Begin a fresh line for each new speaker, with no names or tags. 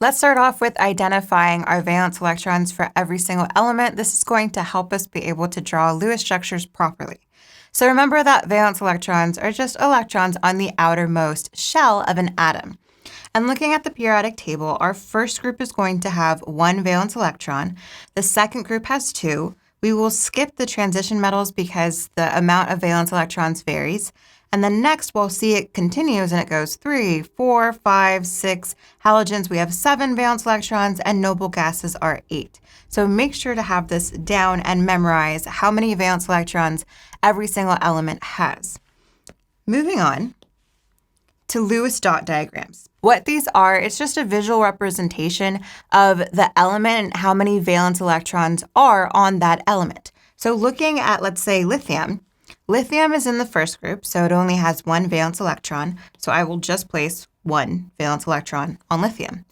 Let's start off with identifying our valence electrons for every single element. This is going to help us be able to draw Lewis structures properly. So remember that valence electrons are just electrons on the outermost shell of an atom. And looking at the periodic table, our first group is going to have one valence electron. The second group has two. We will skip the transition metals because the amount of valence electrons varies. And then next, we'll see it continues and it goes 3, 4, 5, 6. Halogens, we have 7 valence electrons, and noble gases are 8. So make sure to have this down and memorize how many valence electrons every single element has. Moving on to Lewis dot diagrams. What these are, it's just a visual representation of the element and how many valence electrons are on that element. So looking at, let's say, lithium. Lithium is in the first group, so it only has one valence electron. So I will just place one valence electron on lithium.